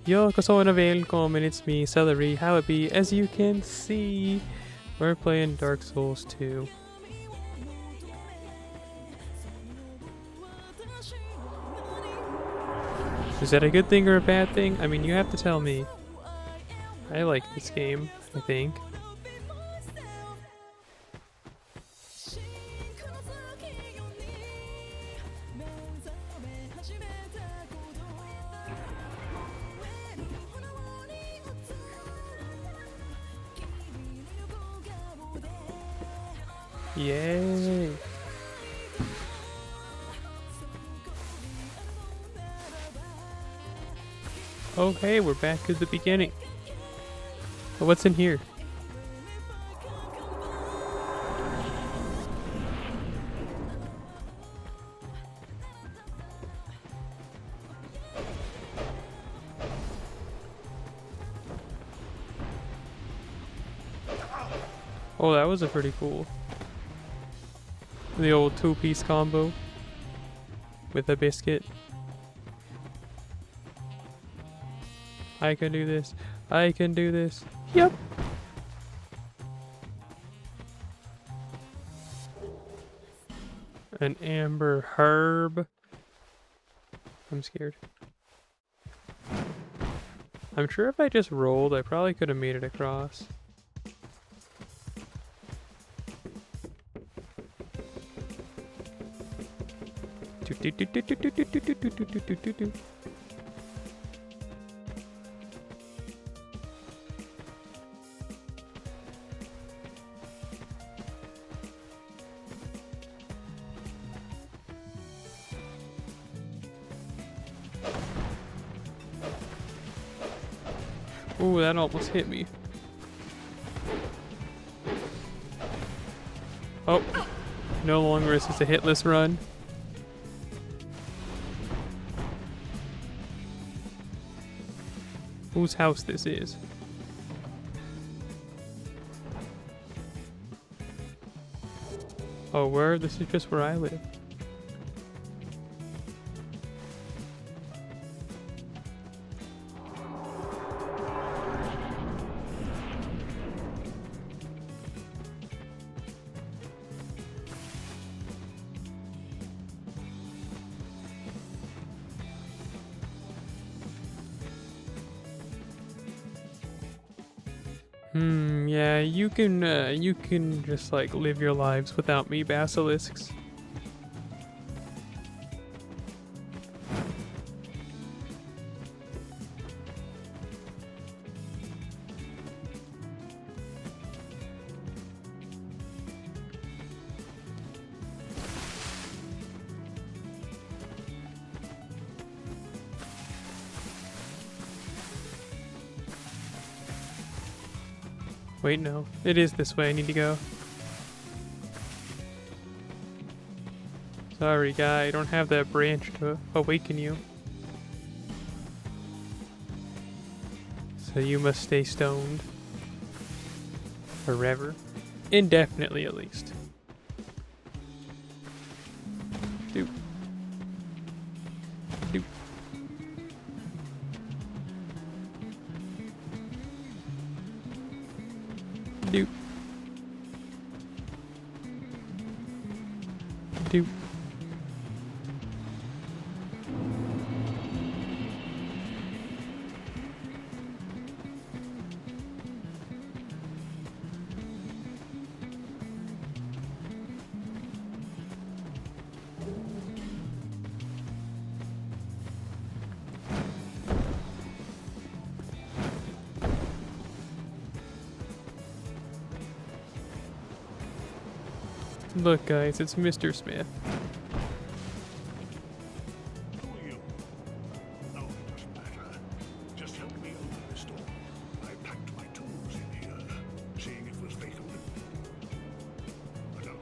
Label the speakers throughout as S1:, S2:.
S1: Yo, sono välkommen, it's me, Celery. How it be? As you can see, we're playing Dark Souls 2. Is that a good thing or a bad thing? I mean, you have to tell me. I like this game, I think. Yay! Okay, we're back to the beginning. But what's in here? Oh, that was a pretty cool. The old two-piece combo with a biscuit. I can do this. I can do this. Yep. An amber herb. I'm scared. I'm sure if I just rolled, I probably could have made it across. Ooh, that almost hit me. Oh, no longer is this a hitless run. Whose house this is? Oh, where? This is just where I live. Yeah, you can just like live your lives without me, basilisks. Wait, no. It is this way I need to go. Sorry, guy. I don't have that branch to awaken you. So you must stay stoned. Forever. Indefinitely, at least. Doop. Doop. Doop. Doop. Look, guys, it's Mr. Smith.
S2: Who are you? No, it doesn't matter. Just help me open this door. I packed my tools in here, seeing it was vacant. No.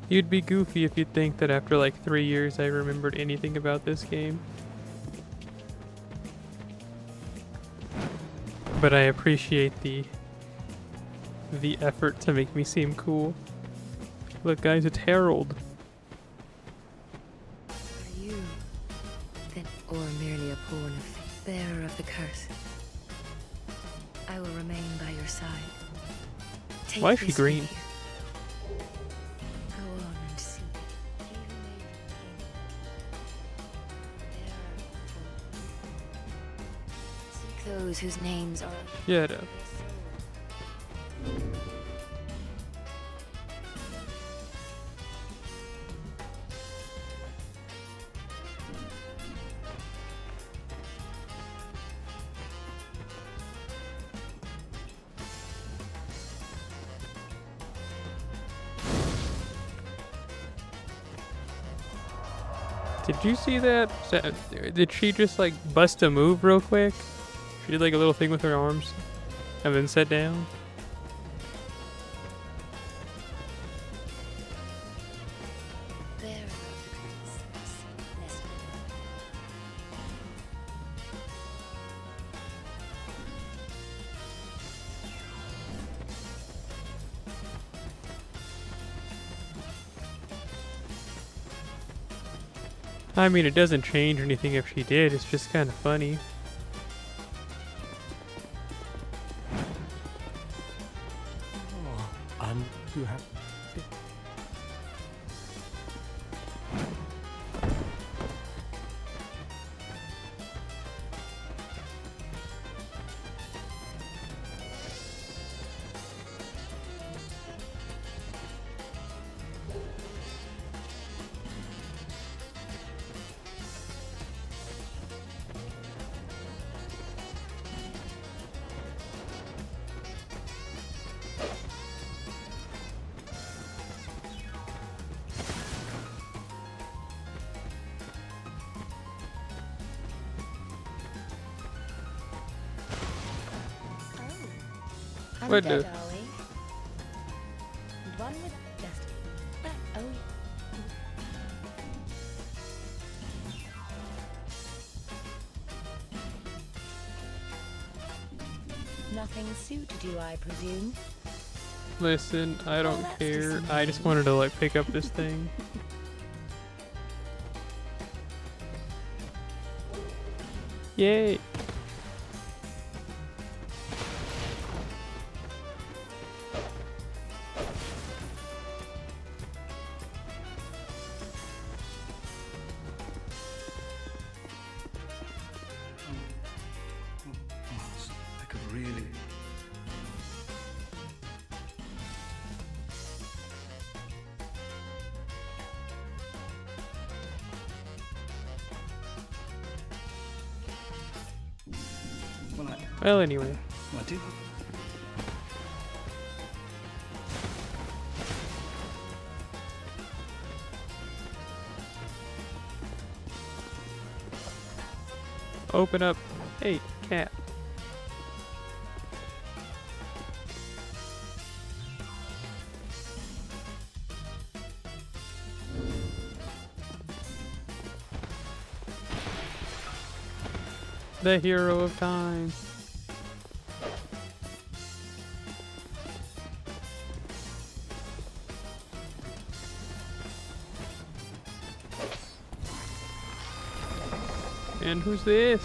S1: You'd be goofy if you'd think that after like 3 years I remembered anything about this game. But I appreciate the effort to make me seem cool. Look guys, it's Harold.
S3: Are you then, or merely a pawn of bearer of the curse? I will remain by your side. Take
S1: Why is she
S3: this
S1: green?
S3: with you. Go on and see. He who made you king. Bearer of full. Seek those whose names are.
S1: Yeah, no. Did you see that? Did she just like bust a move real quick? She did like a little thing with her arms and then sat down.
S3: Bearer of the curse. Lest
S1: I mean, it doesn't change anything if she did. It's just kind of funny.
S4: Oh, I'm too happy.
S1: What
S3: undead,
S1: the-
S3: are we? And one with destiny. Oh. Nothing suited you, I presume.
S1: Listen, I don't
S3: that's
S1: care.
S3: just
S1: I just wanted to like pick up this thing. Yay!
S4: I could really.
S1: Well, anyway.
S4: I do.
S1: Open up. Hey, cat. The hero of time. And who's this?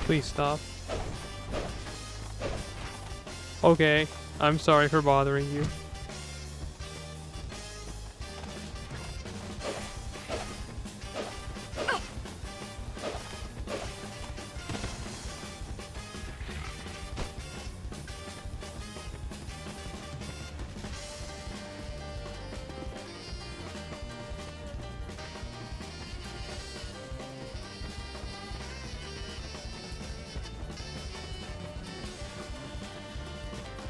S1: Please stop. Okay, I'm sorry for bothering you.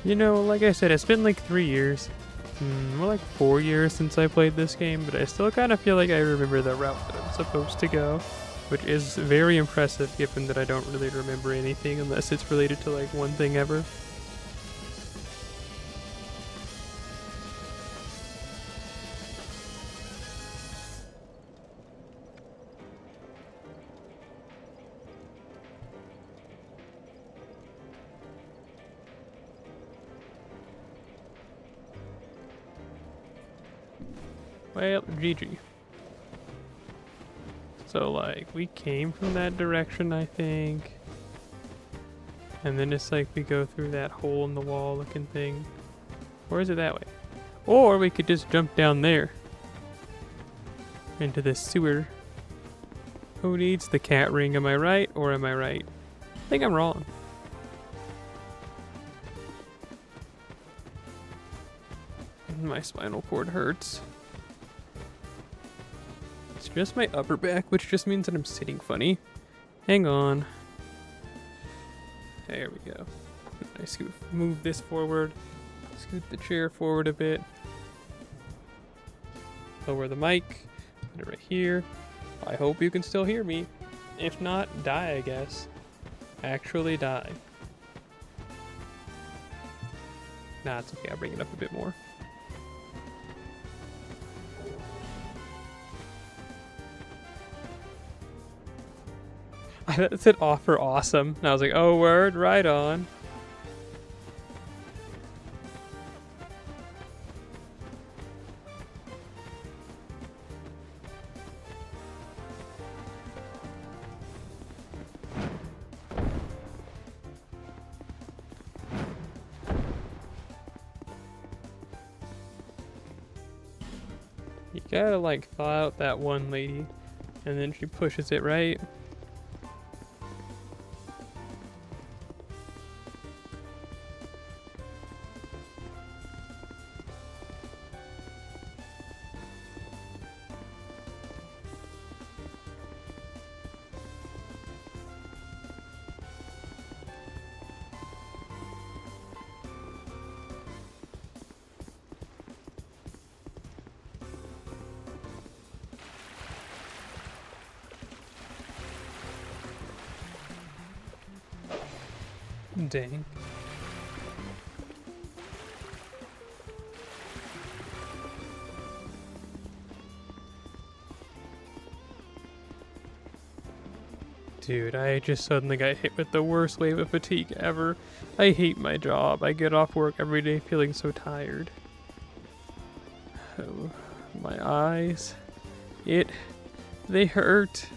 S1: You know, like I said, it's been like 3 years. More like 4 years since I played this game, but I still kind of feel like I remember the route that I'm supposed to go. which is very impressive given that I don't really remember anything unless it's related to like one thing ever. Well, GG. So, like, we came from that direction, I think. And then it's like we go through that hole in the wall looking thing. Or is it that way? Or we could just jump down there. Into the sewer. Who needs the cat ring? Am I right or am I right? I think I'm wrong. My spinal cord hurts. It's just my upper back, which just means that I'm sitting funny. Hang on. There we go. I move this forward. Scoot the chair forward a bit. Lower the mic. Put it right here. I hope you can still hear me. If not, die, I guess. Actually die. Nah, it's okay. I'll bring it up a bit more. It said offer awesome. And I was like, oh, word, right on. You gotta like thaw out that one lady, and then she pushes it right. Dang. Dude, I just suddenly got hit with the worst wave of fatigue ever. I hate my job. I get off work every day feeling so tired. Oh, my eyes. They hurt.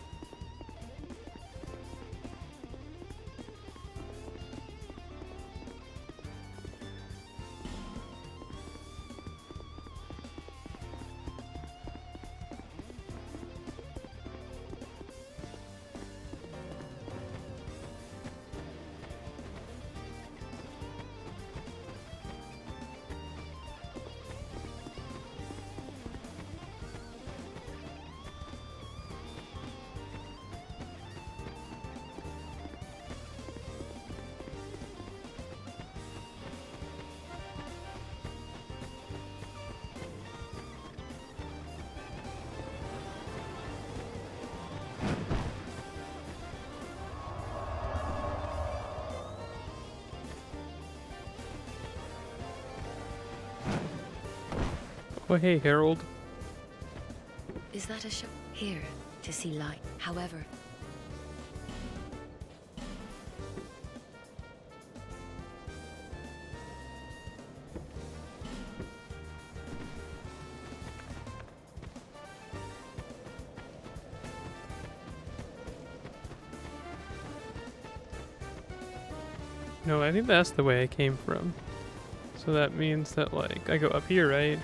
S1: Oh, hey, Harold.
S3: Is that a show? Here, to see light. However,
S1: No, I think that's the way I came from. So that means that, like, I go up here, right?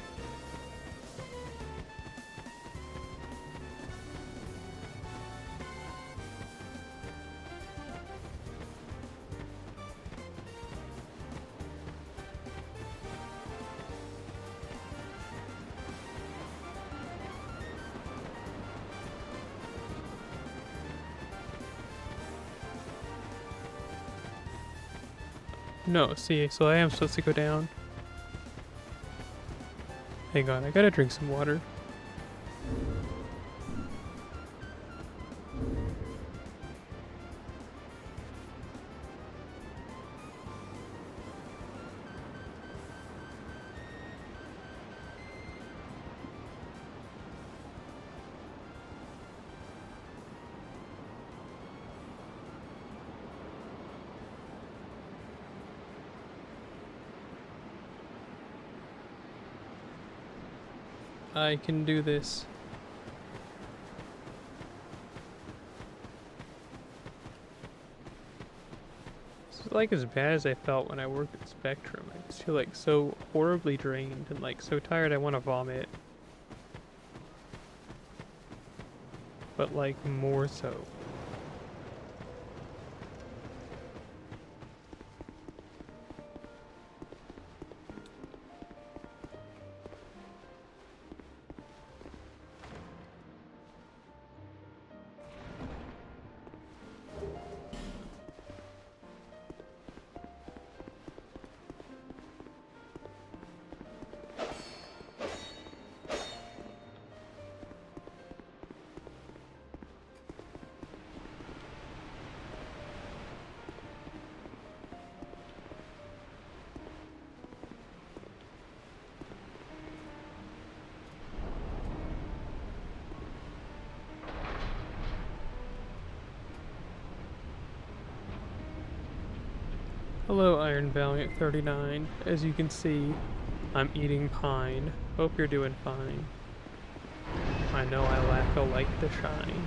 S1: No, see, so I am supposed to go down. Hang on, I gotta drink some water. I can do this. It's like as bad as I felt when I worked at Spectrum. I just feel like so horribly drained and like so tired I want to vomit. But like more so. Hello, Iron Valiant 39. As you can see, I'm eating pine. Hope you're doing fine. I know I lack a light to shine.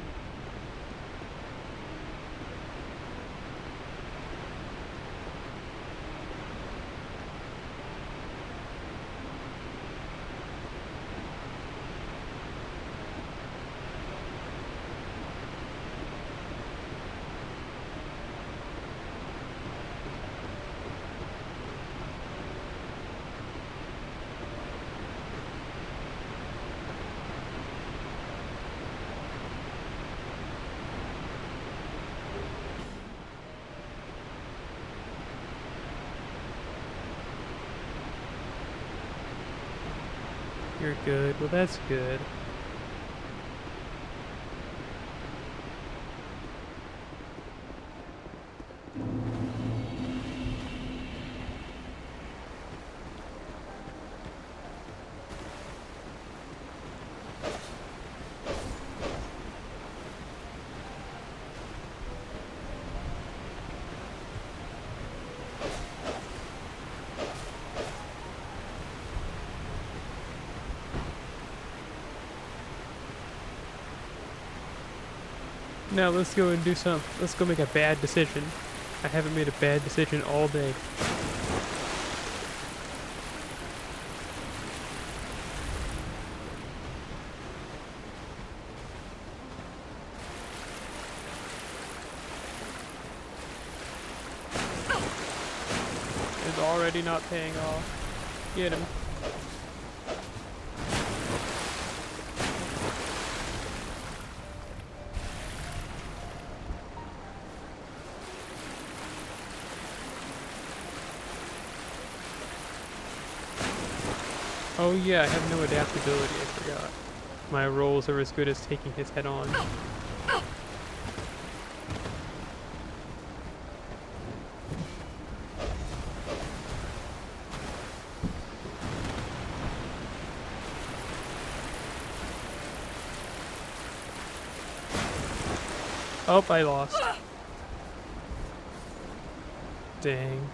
S1: You're good. Well, that's good. Now let's go and do some. Let's go make a bad decision. I haven't made a bad decision all day. It's already not paying off. Get him. Oh yeah, I have no adaptability, I forgot. My rolls are as good as taking his head on. Oh, I lost. Dang.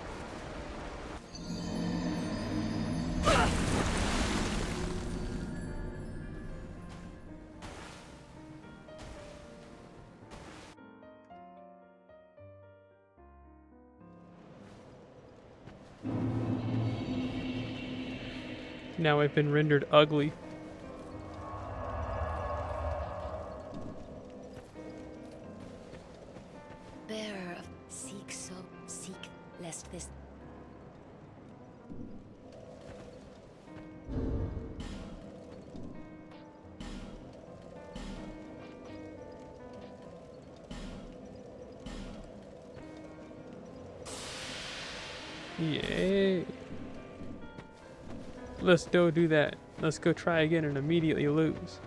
S1: Now I've been rendered ugly.
S3: Bearer of seek so seek lest this
S1: Yay. Let's go do that. Let's go try again and immediately lose.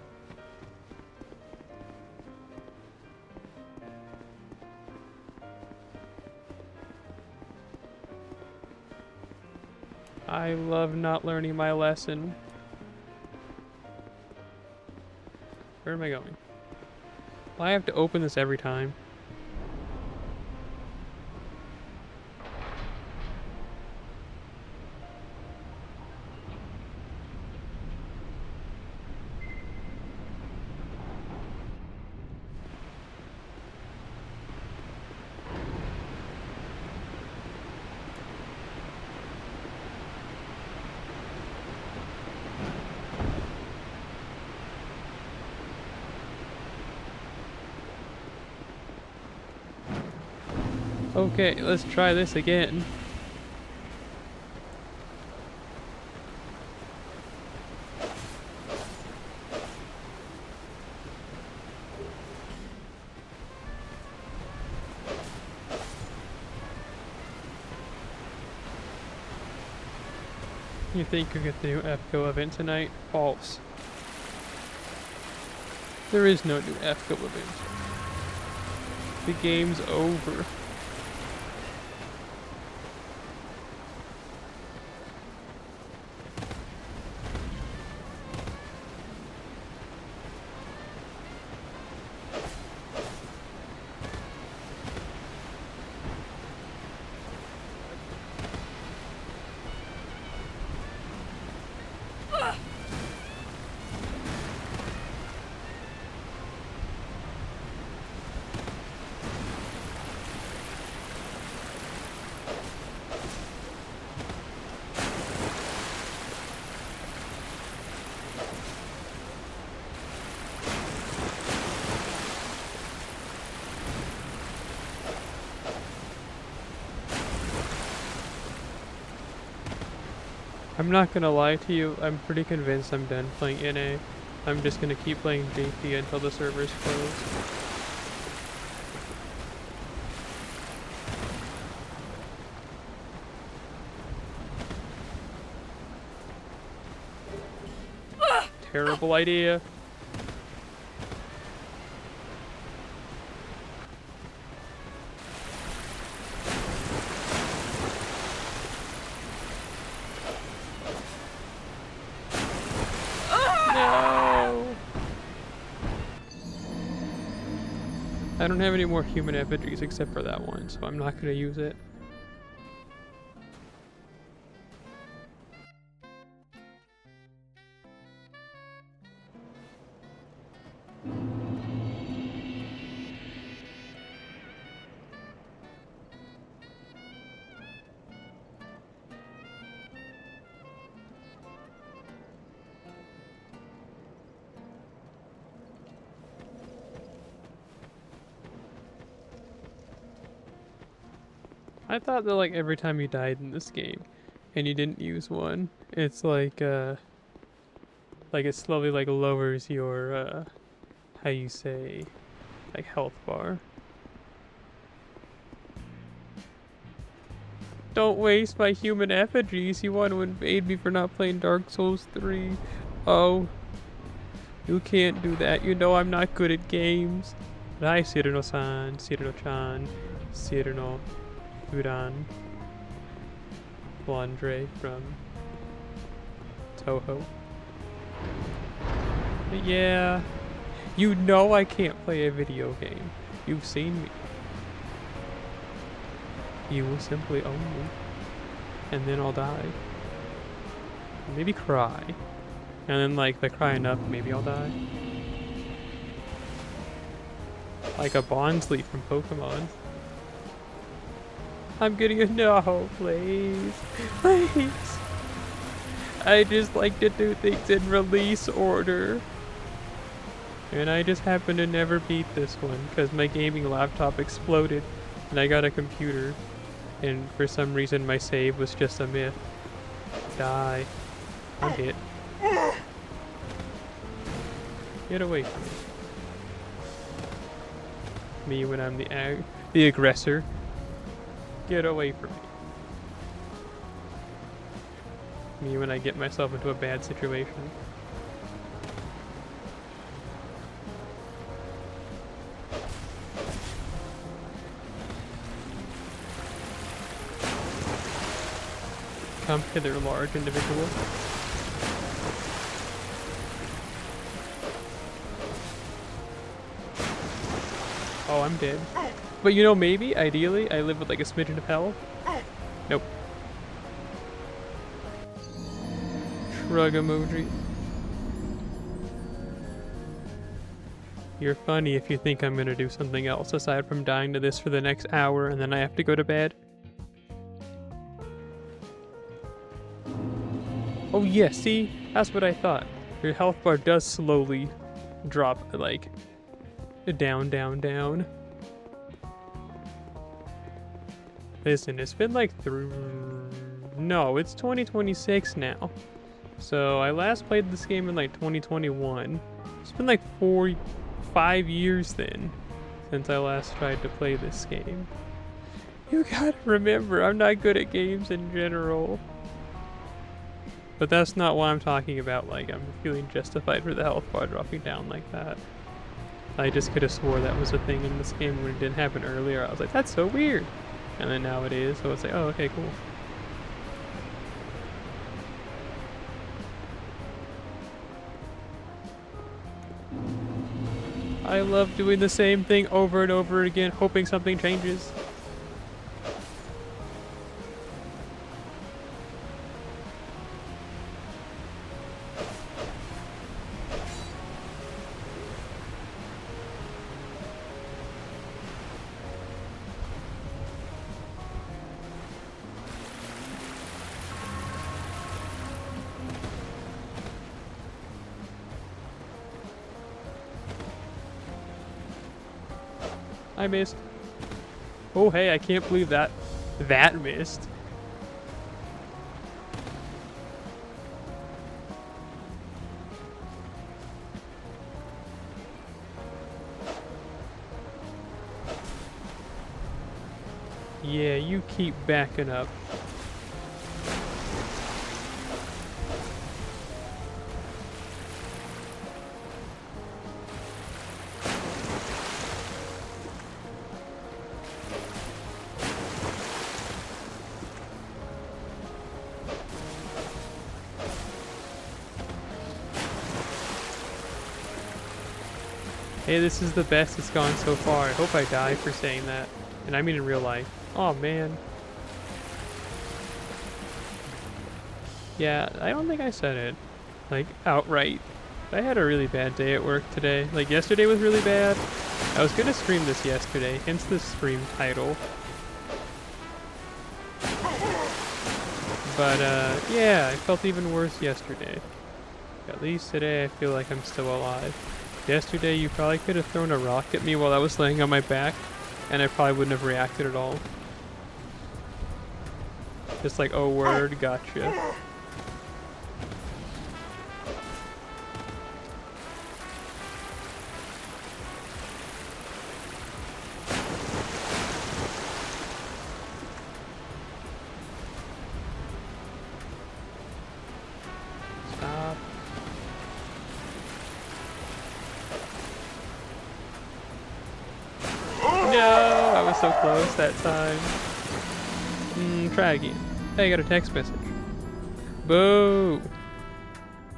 S1: I love not learning my lesson. Where am I going? Well, I have to open this every time. Okay, let's try this again. You think you'll get the new FGO event tonight? False. There is no new FGO event. The game's over. I'm not gonna lie to you, I'm pretty convinced I'm done playing NA. I'm just gonna keep playing JP until the servers close. Terrible idea. No! I don't have any more human effigies except for that one, so I'm not gonna use it. I thought that like every time you died in this game and you didn't use one, it's like it slowly like lowers your how you say like health bar. Don't waste my human effigies. You want to invade me for not playing Dark Souls 3. Oh. You can't do that. You know I'm not good at games. Hi, Cyrano-san, Cyrano-chan, Cyrano, Fudan, Blondre from Toho. But yeah, you know I can't play a video game. You've seen me. You will simply own me. And then I'll die. Maybe cry. And then like if I cry enough, maybe I'll die. Like a Bonsly from Pokemon. I'm getting a no, please. Please. I just like to do things in release order. And I just happen to never beat this one because my gaming laptop exploded and I got a computer. And for some reason my save was just a myth. Die. I'm hit. Get away from me. Me when I'm the aggressor. Get away from me. Me when I get myself into a bad situation. Come hither, large individual. Oh, I'm dead. But you know, maybe, ideally, I live with like a smidgen of health. Nope. Shrug emoji. You're funny if you think I'm gonna do something else aside from dying to this for the next hour and then I have to go to bed. Oh yeah, see? That's what I thought. Your health bar does slowly drop, like, down, down, down. Listen, it's been like no, it's 2026 now. So I last played this game in like 2021. It's been like 5 years then since I last tried to play this game. You gotta remember, I'm not good at games in general. But that's not what I'm talking about, like I'm feeling justified for the health bar dropping down like that. I just could have swore that was a thing in this game when it didn't happen earlier. I was like, that's so weird. And then now it is, so it's like, oh, okay, cool. I love doing the same thing over and over again, hoping something changes. I missed. Oh, hey, I can't believe that missed. Yeah, you keep backing up. Hey, this is the best it's gone so far. I hope I die for saying that. And I mean in real life. Oh, man. Yeah, I don't think I said it, like, outright. I had a really bad day at work today. Like, yesterday was really bad. I was gonna stream this yesterday, hence the stream title. But, yeah, I felt even worse yesterday. At least today I feel like I'm still alive. Yesterday you probably could have thrown a rock at me while I was laying on my back, and I probably wouldn't have reacted at all. Just like, oh word, gotcha. Stop. No, I was so close that time. Try again. Hey, I got a text message. Boo!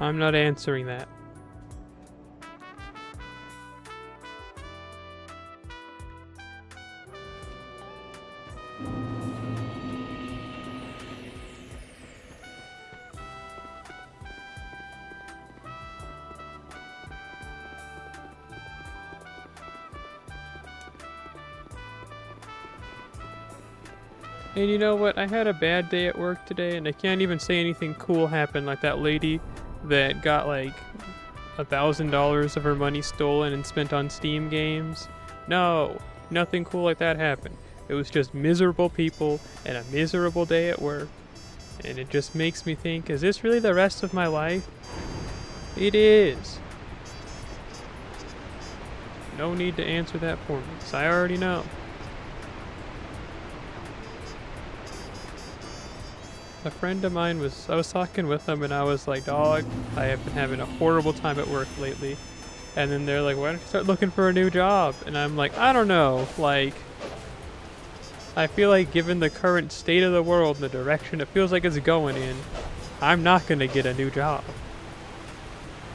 S1: I'm not answering that. And you know what? I had a bad day at work today, and I can't even say anything cool happened, like that lady that got like $1,000 of her money stolen and spent on Steam games. No, nothing cool like that happened. It was just miserable people and a miserable day at work. And it just makes me think, is this really the rest of my life? It is. No need to answer that for me, because I already know. A friend of mine I was talking with them and I was like, dog, I have been having a horrible time at work lately. And then they're like, why don't you start looking for a new job? And I'm like, I don't know, like, I feel like given the current state of the world and the direction it feels like it's going in, I'm not gonna get a new job.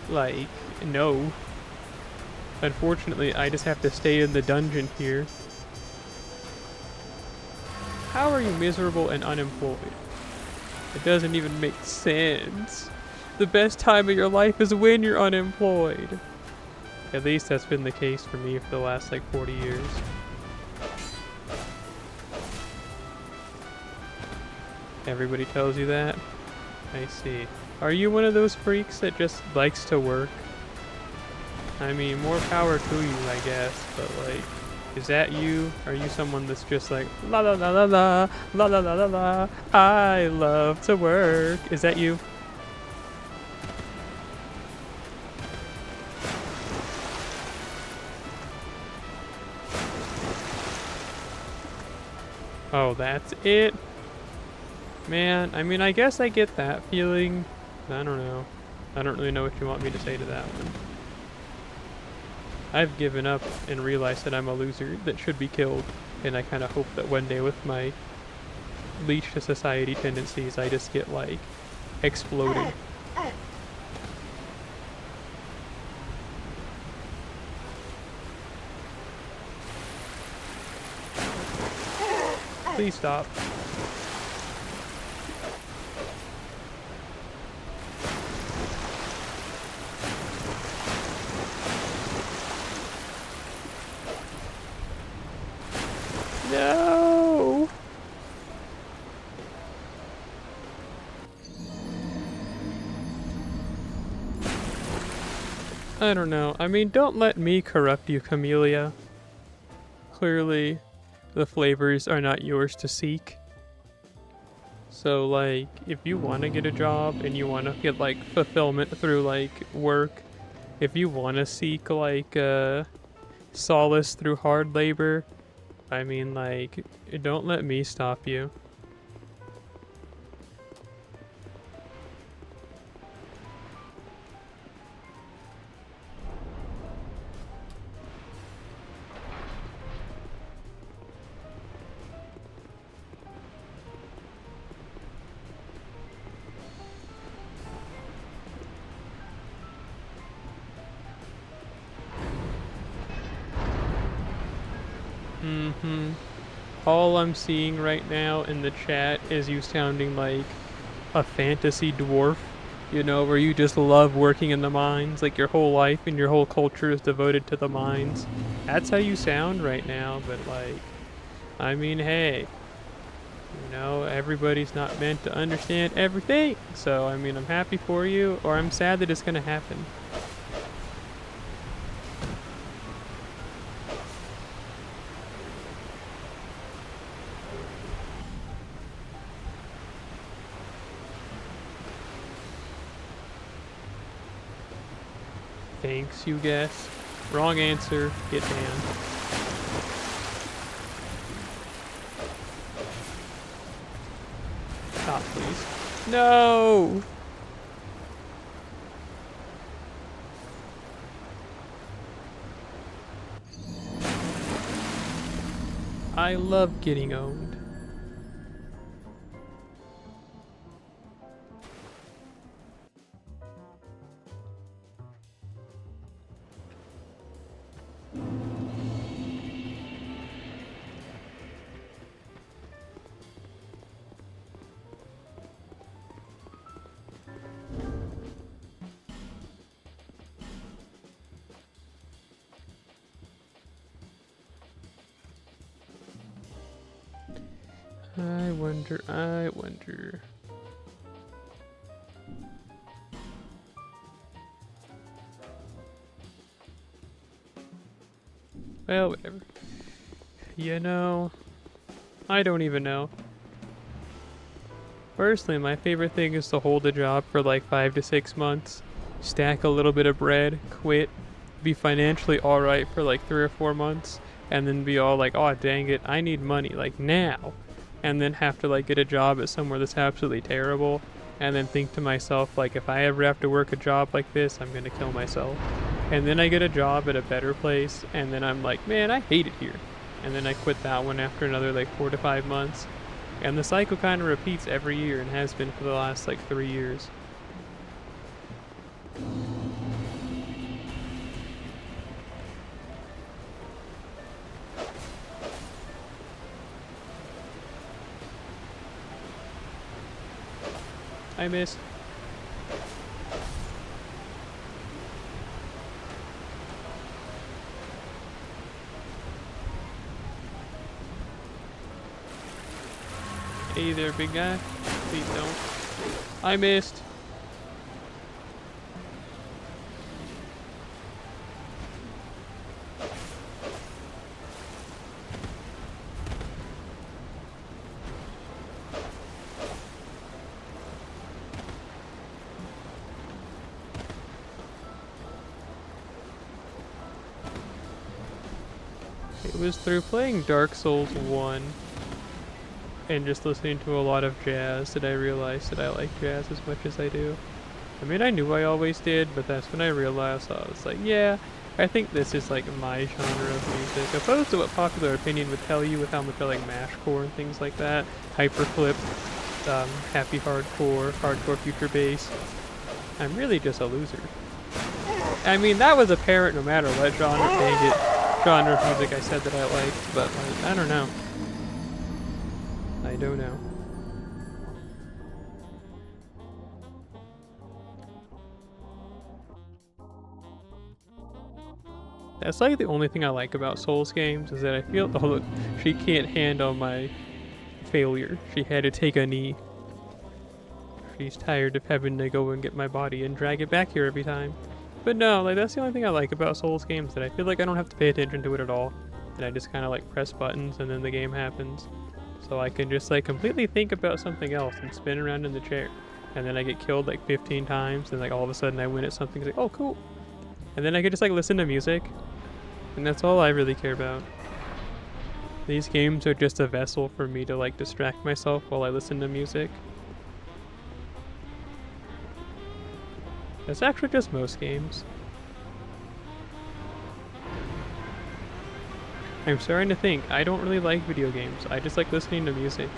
S1: Like, no. Unfortunately, I just have to stay in the dungeon here. How are you miserable and unemployed? It doesn't even make sense. The best time of your life is when you're unemployed. At least that's been the case for me for the last like 40 years. Everybody tells you that? I see. Are you one of those freaks that just likes to work? I mean, more power to you, I guess, but like, Is that you? Are you someone that's just like la la la la la la la la la la? I love to work. Is that you? Oh, that's it? Man, I mean, I guess I get that feeling. I don't know. I don't really know what you want me to say to that one. I've given up and realized that I'm a loser that should be killed. And I kind of hope that one day with my leash to society tendencies, I just get, like, exploded. Please stop. No! I don't know. I mean, don't let me corrupt you, Camellia. Clearly, the flavors are not yours to seek. So, like, if you want to get a job and you want to get, like, fulfillment through, like, work, if you want to seek, like, solace through hard labor, I mean, like, don't let me stop you. Mm-hmm. All I'm seeing right now in the chat is you sounding like a fantasy dwarf, you know, where you just love working in the mines, like your whole life and your whole culture is devoted to the mines. That's how you sound right now, but like, I mean, hey, you know, everybody's not meant to understand everything. So, I mean, I'm happy for you, or I'm sad that it's gonna happen. Thanks, you guess. Wrong answer. Get banned. Stop, please. No! I love getting owned. I wonder. Well, whatever. You know, I don't even know. Personally, my favorite thing is to hold a job for like 5 to 6 months, stack a little bit of bread, quit, be financially alright for like 3 or 4 months, and then be all like, oh dang it, I need money, like now. And then have to like get a job at somewhere that's absolutely terrible, and then think to myself, like, if I ever have to work a job like this, I'm gonna kill myself. And then I get a job at a better place, and then I'm like, man, I hate it here. And then I quit that one after another like 4 to 5 months. And the cycle kind of repeats every year and has been for the last like 3 years. I missed. Hey there, big guy. Please don't. I missed. It was through playing Dark Souls 1 and just listening to a lot of jazz that I realized that I like jazz as much as I do. I mean, I knew I always did, but that's when I realized I was like, yeah, I think this is like my genre of music, opposed to what popular opinion would tell you with how much I like mashcore and things like that, hyperclip, happy hardcore, hardcore future bass. I'm really just a loser. I mean, that was apparent no matter what genre of music I said that I liked, but like, I don't know. I don't know. That's like the only thing I like about Souls games is that I feel, oh look, she can't handle my failure. She had to take a knee. She's tired of having to go and get my body and drag it back here every time. But no, like that's the only thing I like about Souls games, that I feel like I don't have to pay attention to it at all. And I just kind of like press buttons and then the game happens. So I can just like completely think about something else and spin around in the chair. And then I get killed like 15 times and like all of a sudden I win at something. It's like, oh cool. And then I can just like listen to music. And that's all I really care about. These games are just a vessel for me to like distract myself while I listen to music. That's actually just most games. I'm starting to think I don't really like video games. I just like listening to music.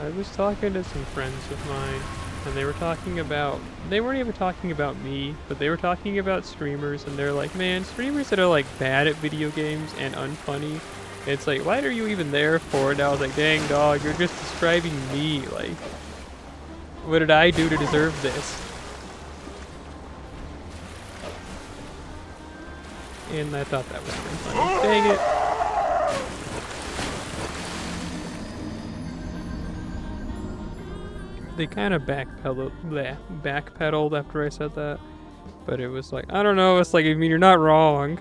S1: I was talking to some friends of mine, and they weren't even talking about me, but they were talking about streamers, and they're like, man, streamers that are like bad at video games and unfunny, it's like, what are you even there for? And I was like, dang dog, you're just describing me, like, what did I do to deserve this? And I thought that was pretty funny. Dang it. They kind of backpedaled after I said that, but it was like, I don't know, it's like, I mean, you're not wrong.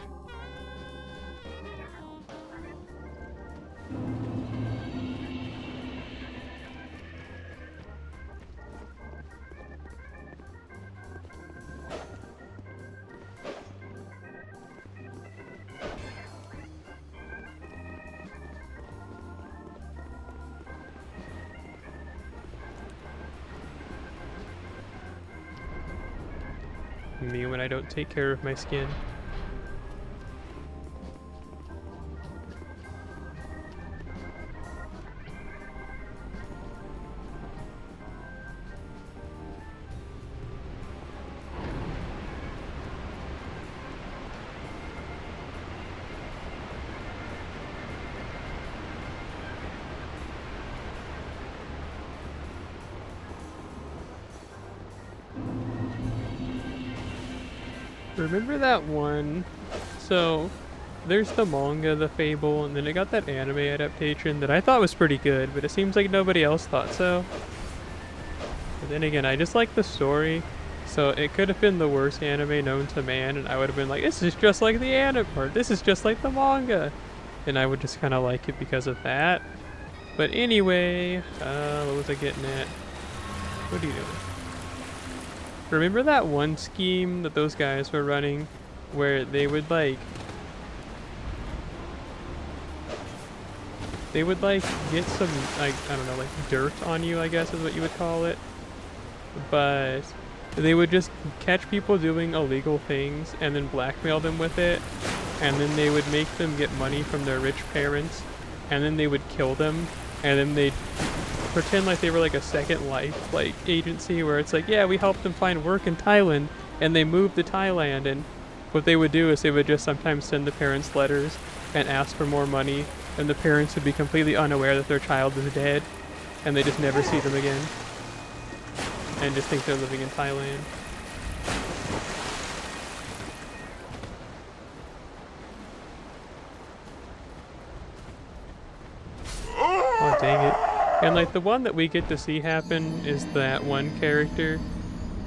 S1: Me when I don't take care of my skin. Remember that one? So, there's the manga, The Fable, and then it got that anime adaptation that I thought was pretty good, but it seems like nobody else thought so. But then again, I just like the story, so it could have been the worst anime known to man, and I would have been like, this is just like the anime, or this is just like the manga. And I would just kind of like it because of that. But anyway, what was I getting at? What are you doing? Remember that one scheme that those guys were running where they would like get some, like, I don't know, like dirt on you, I guess is what you would call it, but they would just catch people doing illegal things and then blackmail them with it, and then they would make them get money from their rich parents, and then they would kill them, and then they'd pretend like they were like a Second Life like agency where it's like, yeah, we helped them find work in Thailand, and they moved to Thailand, and what they would do is they would just sometimes send the parents letters and ask for more money, and the parents would be completely unaware that their child is dead, and they just never see them again and just think they're living in Thailand. Oh dang it. And like the one that we get to see happen is that one character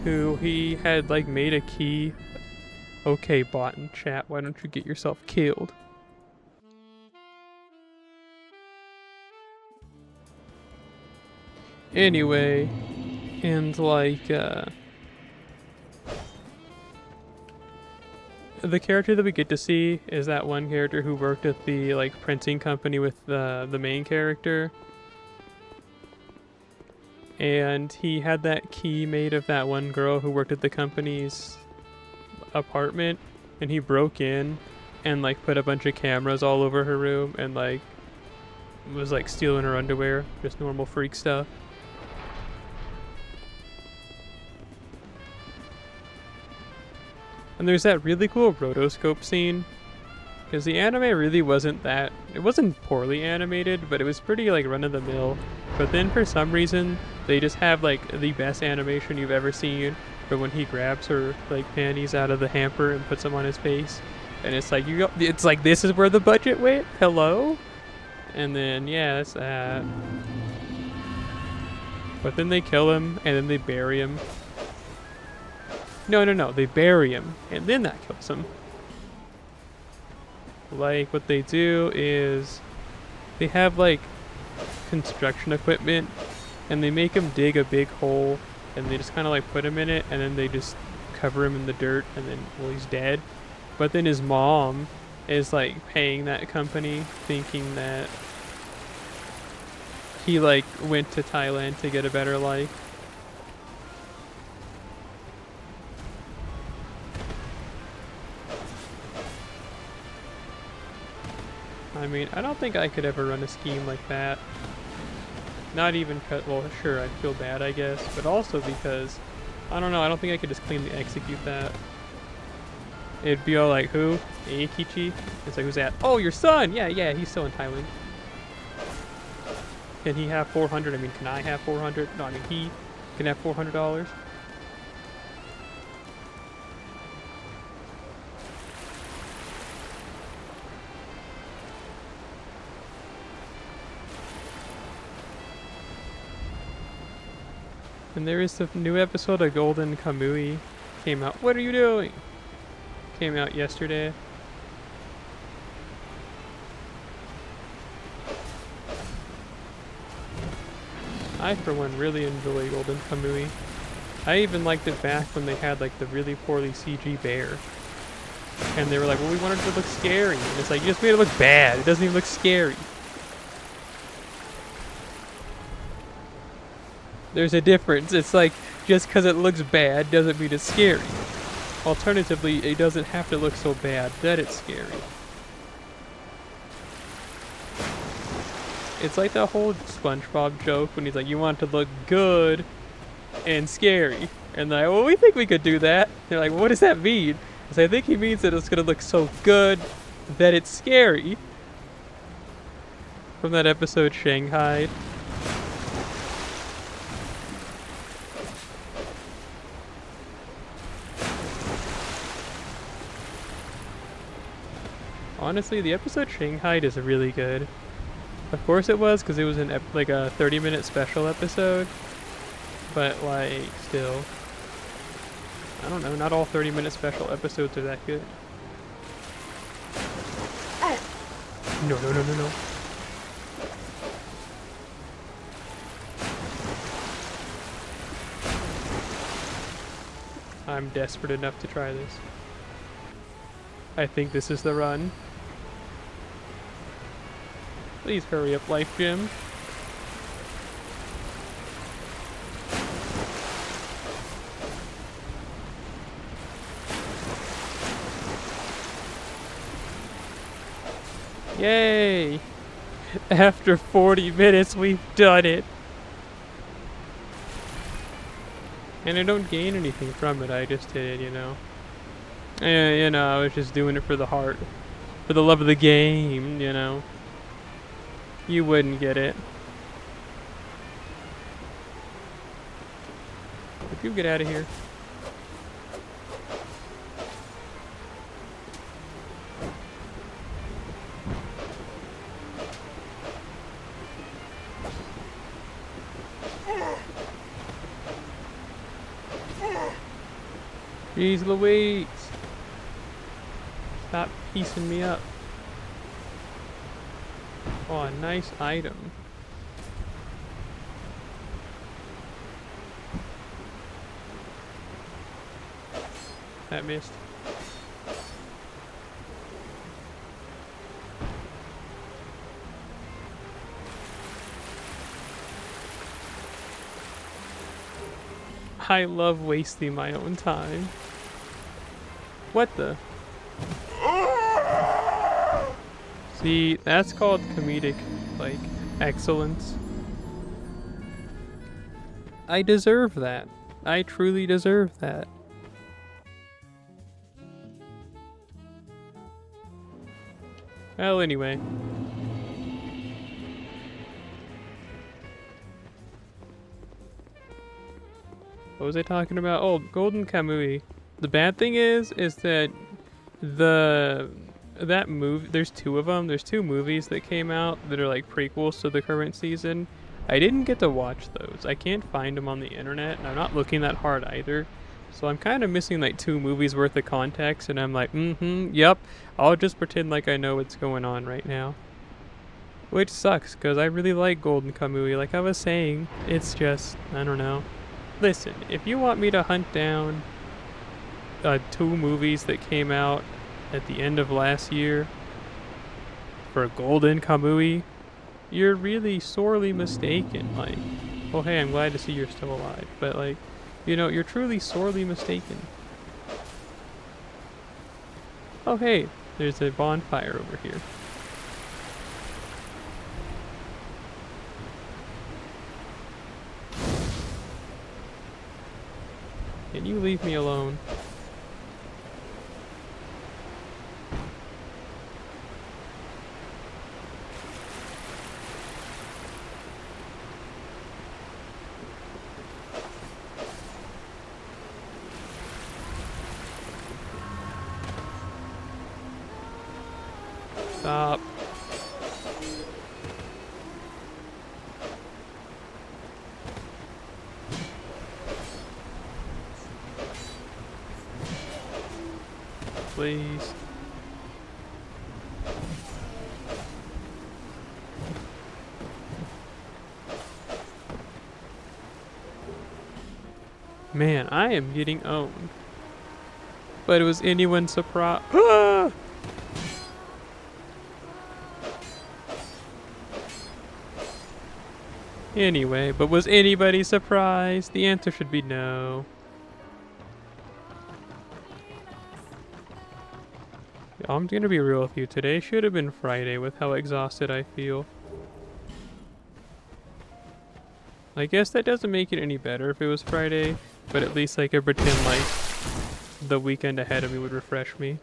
S1: who he had like made a key. Okay, bot in chat, why don't you get yourself killed? Anyway, and like the character that we get to see is that one character who worked at the like printing company with the main character. And he had that key made of that one girl who worked at the company's apartment, and he broke in and like put a bunch of cameras all over her room and like was like stealing her underwear, just normal freak stuff. And there's that really cool rotoscope scene, because the anime really wasn't that, it wasn't poorly animated, but it was pretty like run-of-the-mill. But then for some reason, they just have like the best animation you've ever seen for when he grabs her like panties out of the hamper and puts them on his face. And it's like, it's like, this is where the budget went? Hello? And then, yeah, that's that. But then they kill him, and then they bury him. No, they bury him, and then that kills him. Like, what they do is, they have, like, construction equipment, and they make him dig a big hole, and they just kind of, like, put him in it, and then they just cover him in the dirt, and then, well, he's dead. But then his mom is, like, paying that company, thinking that he, like, went to Thailand to get a better life. I mean, I don't think I could ever run a scheme like that. Not even cut, well, sure, I'd feel bad, I guess, but also because, I don't know, I don't think I could just cleanly execute that. It'd be all like, who? Eikichi? It's like, who's that? Oh, your son! Yeah, he's still in Thailand. Can he have 400? I mean, can I have 400? No, I mean, he can have $400. And there is a new episode of Golden Kamui. Came out. What are you doing? Came out yesterday. I, for one, really enjoy Golden Kamui. I even liked it back when they had like the really poorly CG bear. And they were like, well, we wanted it to look scary. And it's like, you just made it look bad. It doesn't even look scary. There's a difference. It's like, just because it looks bad doesn't mean it's scary. Alternatively, it doesn't have to look so bad that it's scary. It's like the whole SpongeBob joke when he's like, you want it to look good and scary. And they're like, well, we think we could do that. They're like, what does that mean? I think he means that it's going to look so good that it's scary. From that episode, Shanghai. Honestly, the episode Shanghai is really good. Of course it was, because it was like a 30-minute special episode. But, like, still. I don't know, not all 30-minute special episodes are that good. No. I'm desperate enough to try this. I think this is the run. Please hurry up, Life Gym. Yay! After 40 minutes, we've done it! And I don't gain anything from it, I just did it, you know. You know, I was just doing it for the heart. For the love of the game, you know. You wouldn't get it. If you get out of here. Jeez Louise. Stop piecing me up. Oh, a nice item. That missed. I love wasting my own time. What the? See, that's called comedic, like, excellence. I deserve that. I truly deserve that. Well, anyway. What was I talking about? Oh, Golden Kamui. The bad thing is that that movie, there's two of them. There's two movies that came out that are like prequels to the current season. I didn't get to watch those. I can't find them on the internet, and I'm not looking that hard either. So I'm kind of missing like 2 movies worth of context, and I'm like, yep, I'll just pretend like I know what's going on right now. Which sucks, because I really like Golden Kamui. Like I was saying, it's just, I don't know. Listen, if you want me to hunt down 2 movies that came out at the end of last year for Golden Kamui, you're really sorely mistaken. Like, well, hey, I'm glad to see you're still alive, but like, you know, you're truly sorely mistaken. Oh, hey, there's a bonfire over here. Can you leave me alone? Stop. Please. Man, I am getting owned. But was anyone surprised? Ah! Anyway, but was anybody surprised? The answer should be no. I'm gonna be real with you. Today should have been Friday with how exhausted I feel. I guess that doesn't make it any better if it was Friday, but at least I could pretend like the weekend ahead of me would refresh me.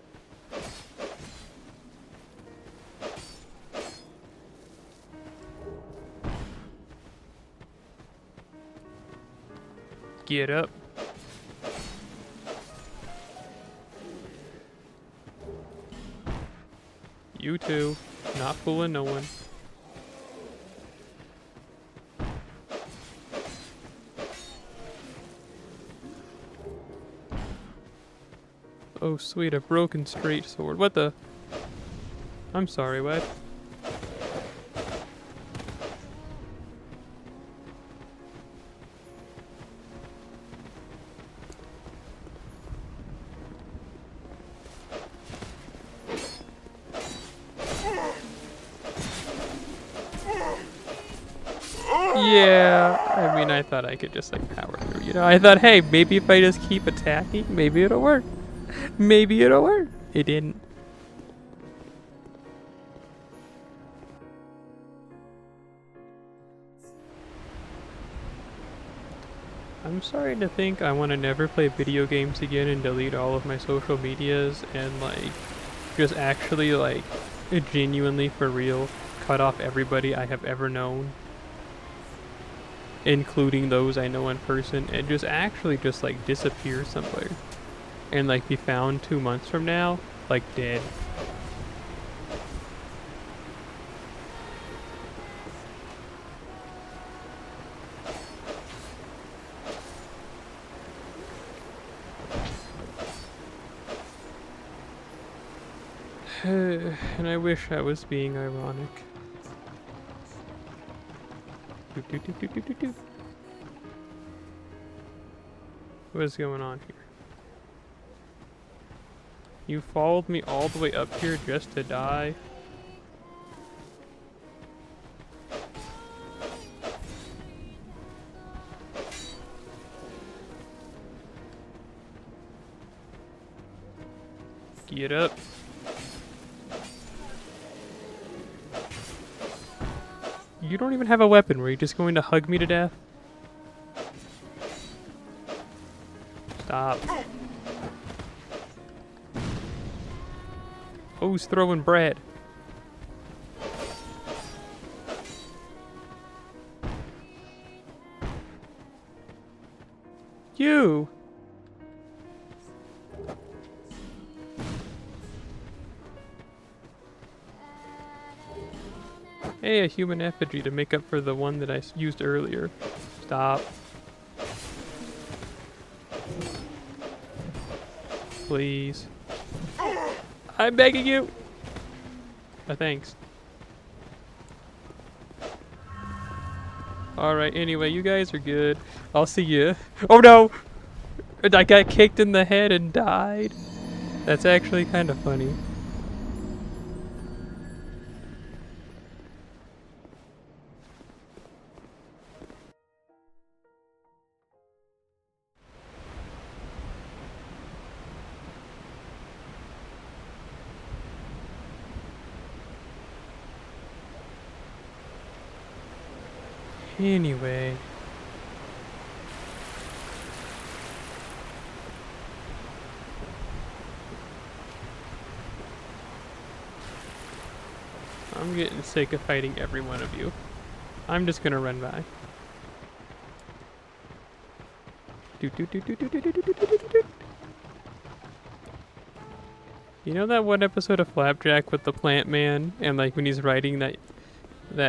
S1: Get up. You too. Not fooling no one. Oh sweet, a broken straight sword. What the? I'm sorry, what? Yeah, I mean, I thought I could just like power through, you know? I thought, hey, maybe if I just keep attacking, maybe it'll work. Maybe it'll work. It didn't. I'm sorry to think I want to never play video games again and delete all of my social medias and like just actually like genuinely for real cut off everybody I have ever known, including those I know in person, and just actually just like disappear somewhere and like be found 2 months from now like dead. And I wish I was being ironic. Doop, doop, doop, doop, doop, doop, doop. What is going on here? You followed me all the way up here just to die? Get up. You don't even have a weapon. Were you just going to hug me to death? Stop. Who's throwing bread? You! Hey, a human effigy to make up for the one that I used earlier. Stop. Please. I'm begging you! Thanks. Alright, anyway, you guys are good. I'll see you. Oh no! I got kicked in the head and died. That's actually kind of funny. Anyway. I'm getting sick of fighting every one of you. I'm just gonna run by. You know that one episode of Flapjack with the plant man and like when he's riding that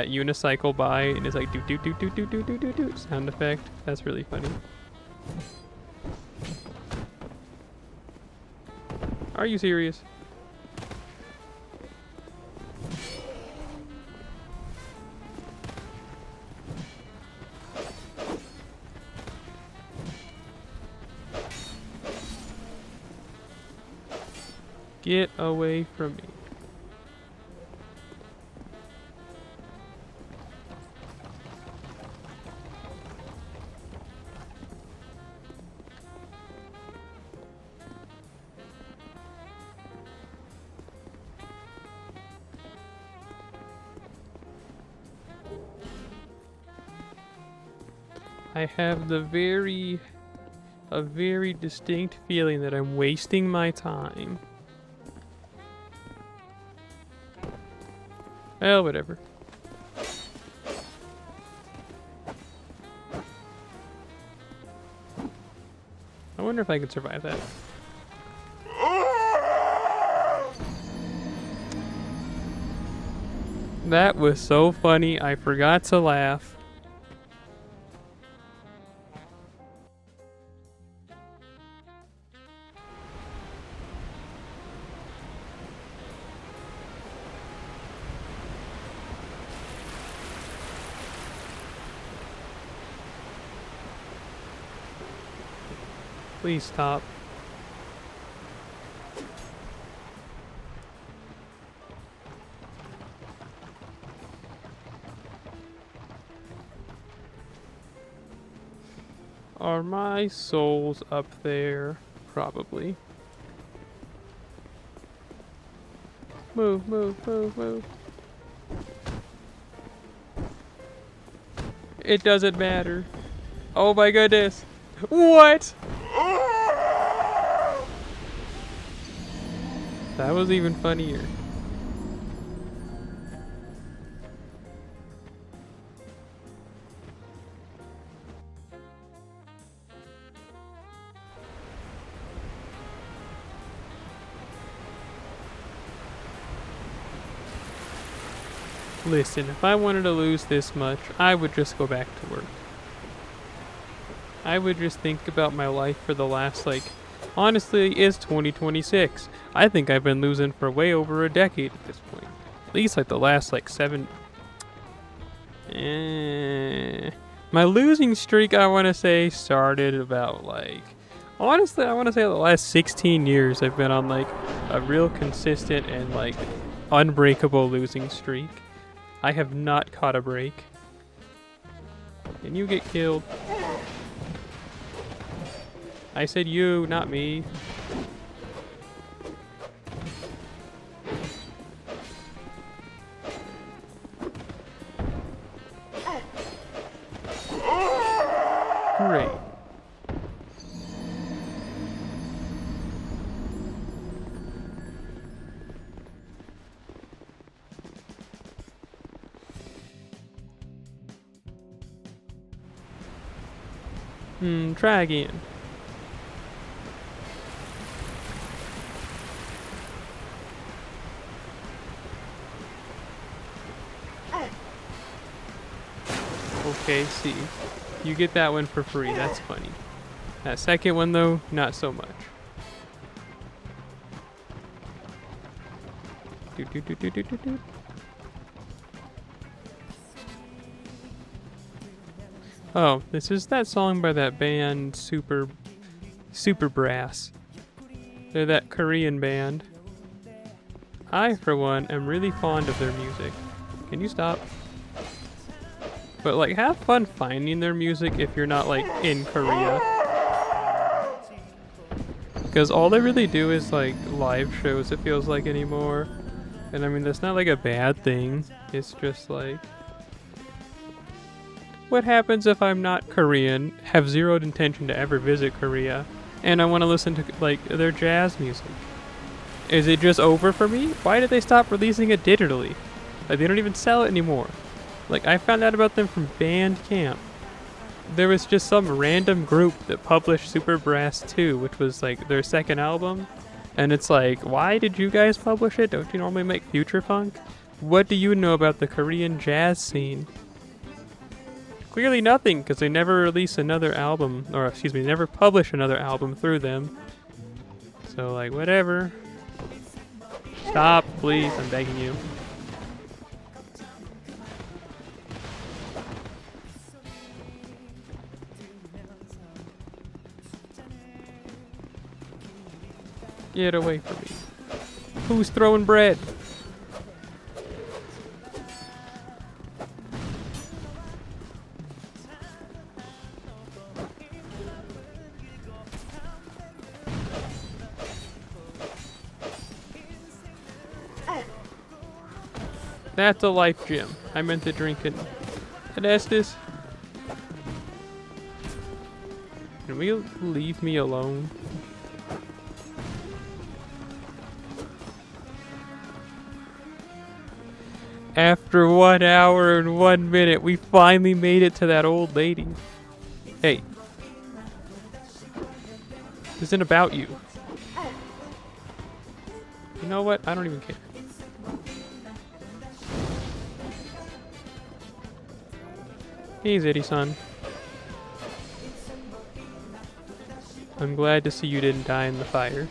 S1: unicycle by and it's like do sound effect? That's really funny. Are you serious? Get away from me. I have a very distinct feeling that I'm wasting my time. Well, whatever. I wonder if I could survive that. That was so funny, I forgot to laugh. Please stop. Are my souls up there? Probably. Move, move, move, move. It doesn't matter. Oh my goodness. What? That was even funnier. Listen, if I wanted to lose this much, I would just go back to work. I would just think about my life for the last, honestly, it's 2026. I think I've been losing for way over a decade at this point. At least like the last like 7. My losing streak, I want to say, started about like, honestly, I want to say the last 16 years I've been on like a real consistent and like unbreakable losing streak. I have not caught a break. And you get killed. I said you, not me. Great. Try again. Okay, see. You get that one for free, that's funny. That second one though, not so much. Do, do, do, do, do, do, do. Oh, this is that song by that band Super Brass. They're that Korean band. I, for one, am really fond of their music. Can you stop? But like, have fun finding their music if you're not like in Korea. Because all they really do is like live shows, it feels like, anymore. And I mean, that's not like a bad thing. It's just like, what happens if I'm not Korean, have zero intention to ever visit Korea, and I want to listen to like their jazz music? Is it just over for me? Why did they stop releasing it digitally? Like, they don't even sell it anymore. Like, I found out about them from Bandcamp. There was just some random group that published Super Brass 2, which was like their second album. And it's like, why did you guys publish it? Don't you normally make future funk? What do you know about the Korean jazz scene? Clearly nothing, because they never release another album, or excuse me, never publish another album through them. So like, whatever. Stop, please, I'm begging you. Get away from me. Who's throwing bread? That's a life gem. I meant to drink it. Can I ask this? Can we leave me alone? After 1 hour and 1 minute, we finally made it to that old lady. Hey. This isn't about you. You know what? I don't even care. Hey, Zitty-san. I'm glad to see you didn't die in the fire.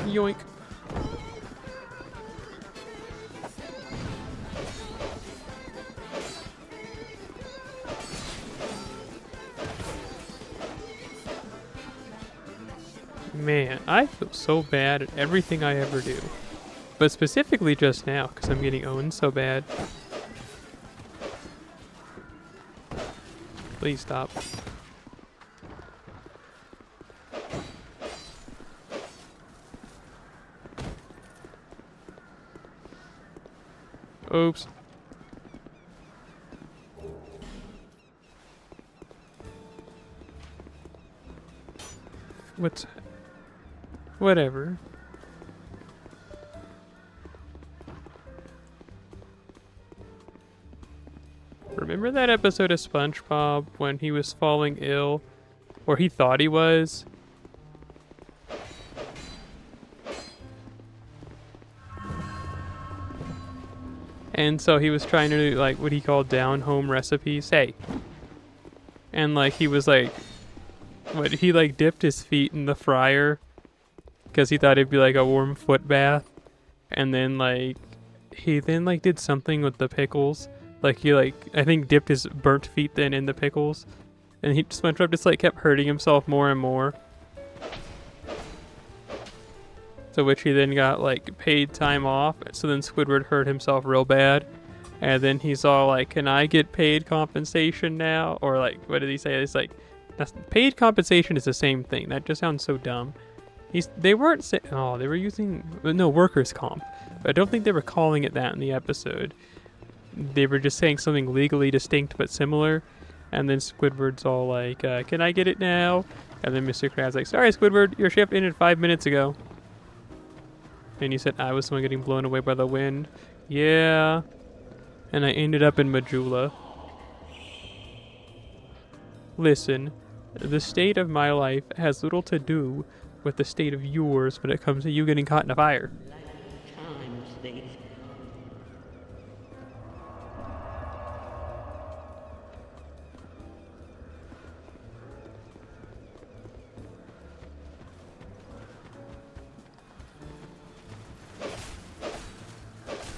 S1: Yoink. Man, I feel so bad at everything I ever do. But specifically just now, because I'm getting owned so bad. Please stop. Oops. What's... Whatever. Remember that episode of SpongeBob when he was falling ill? Or he thought he was? And so he was trying to do, like, what he called down-home recipes. Hey. And, like, he was, like... What, he, like, dipped his feet in the fryer. Because he thought it'd be, like, a warm foot bath. And then, like... He then, like, did something with the pickles. Like, he, like, I think dipped his burnt feet then in the pickles. And SpongeBob just, like, kept hurting himself more and more. To which he then got, like, paid time off. So then Squidward hurt himself real bad. And then he's all like, can I get paid compensation now? Or, like, what did he say? It's like, paid compensation is the same thing. That just sounds so dumb. They weren't saying, oh, they were using, no, workers' comp. But I don't think they were calling it that in the episode. They were just saying something legally distinct but similar. And then Squidward's all like, can I get it now? And then Mr. Krabs like, sorry, Squidward, your shift ended 5 minutes ago. And you said I was the one getting blown away by the wind. Yeah. And I ended up in Majula. Listen, the state of my life has little to do with the state of yours when it comes to you getting caught in a fire.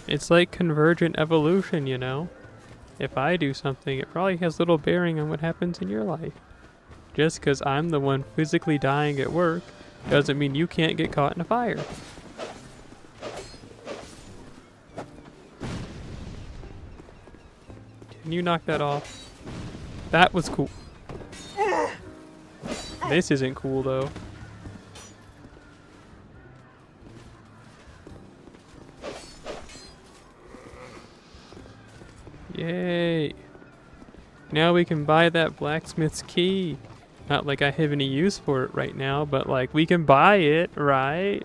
S1: It's like convergent evolution, you know? If I do something, it probably has little bearing on what happens in your life. Just because I'm the one physically dying at work doesn't mean you can't get caught in a fire. Can you knock that off? That was cool. This isn't cool, though. Yay. Now we can buy that blacksmith's key. Not like I have any use for it right now, but like we can buy it, right?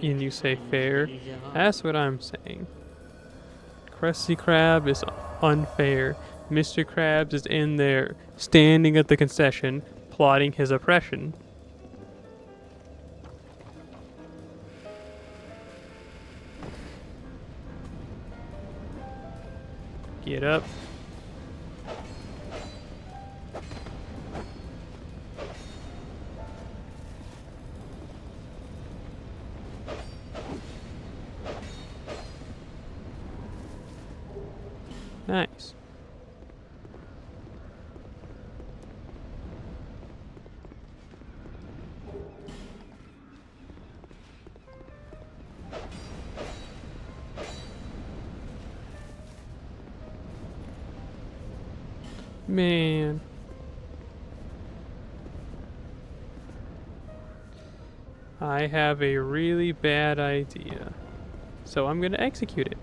S1: And you say fair? That's what I'm saying. Krusty Krab is unfair. Mr. Krabs is in there, standing at the concession, plotting his oppression. Get up. Nice. Man. I have a really bad idea. So I'm going to execute it.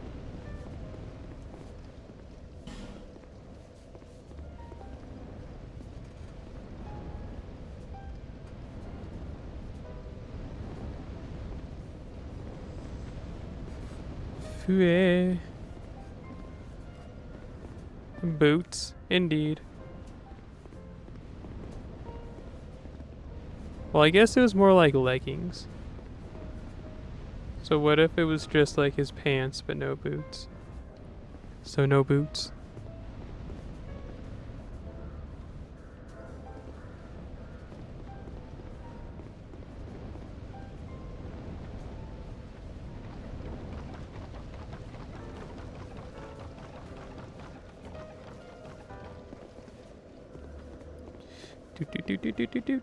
S1: Fue. Boots, indeed. Well, I guess it was more like leggings. So what if it was just like his pants but no boots? So no boots. Do.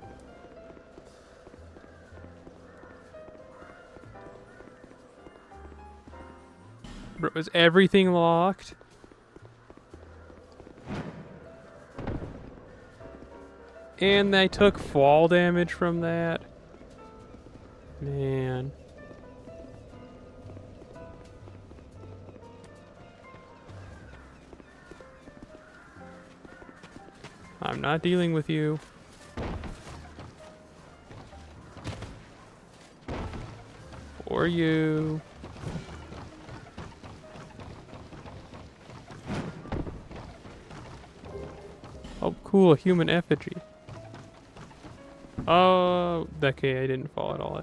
S1: Bro, is everything locked? And I took fall damage from that. Man. I'm not dealing with you. Or you. Oh, cool, a human effigy. Oh, okay, I didn't fall at all.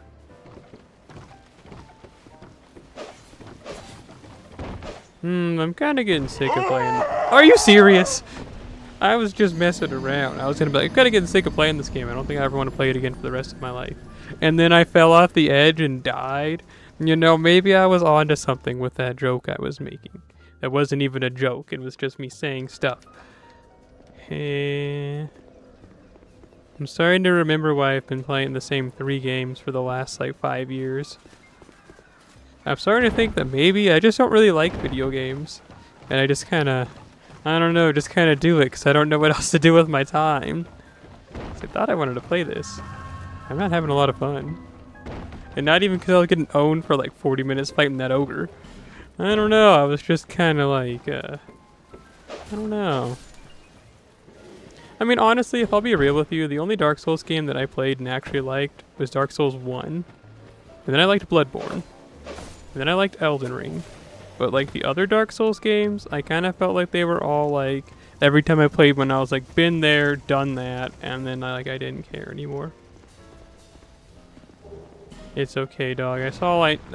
S1: I'm kind of getting sick of playing. Are you serious? I was just messing around. I was gonna be like, I'm kind of getting sick of playing this game. I don't think I ever want to play it again for the rest of my life. And then I fell off the edge and died. You know, maybe I was onto something with that joke I was making. That wasn't even a joke. It was just me saying stuff. I'm starting to remember why I've been playing the same 3 games for the last, like, 5 years. I'm starting to think that maybe I just don't really like video games. And I just kind of, I don't know, just kind of do it because I don't know what else to do with my time. So I thought I wanted to play this. I'm not having a lot of fun. And not even because I was getting owned for like 40 minutes fighting that ogre. I don't know, I was just kind of like, I don't know. I mean, honestly, if I'll be real with you, the only Dark Souls game that I played and actually liked was Dark Souls 1. And then I liked Bloodborne. And then I liked Elden Ring. But like the other Dark Souls games, I kind of felt like they were all like, every time I played one, I was like, been there, done that, and then I didn't care anymore. It's okay, dog. I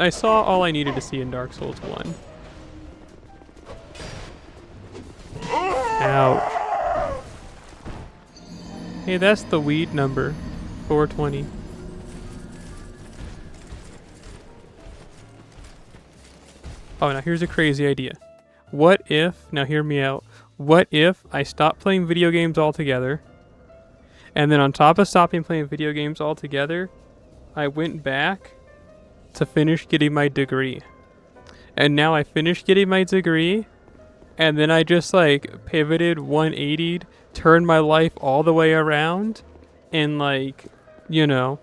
S1: saw all I needed to see in Dark Souls 1. Ouch. Hey, that's the weed number. 420. Oh, now here's a crazy idea. What if, now hear me out, what if I stopped playing video games altogether, and then on top of stopping playing video games altogether, I went back to finish getting my degree. And now I finished getting my degree, and then I just like pivoted 180'd, turned my life all the way around, and like, you know,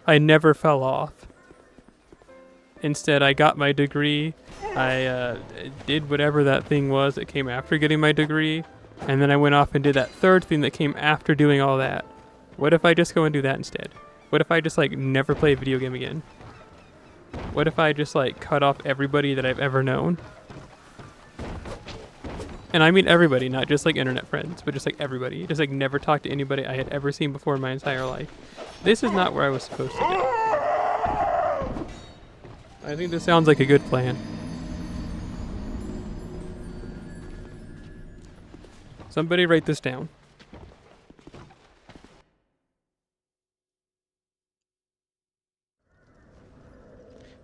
S1: I never fell off. Instead, I got my degree, I did whatever that thing was that came after getting my degree, and then I went off and did that third thing that came after doing all that. What if I just go and do that instead? What if I just like never play a video game again? What if I just like cut off everybody that I've ever known? And I mean everybody, not just like internet friends, but just like everybody. Just like never talk to anybody I had ever seen before in my entire life. This is not where I was supposed to go. I think this sounds like a good plan. Somebody write this down.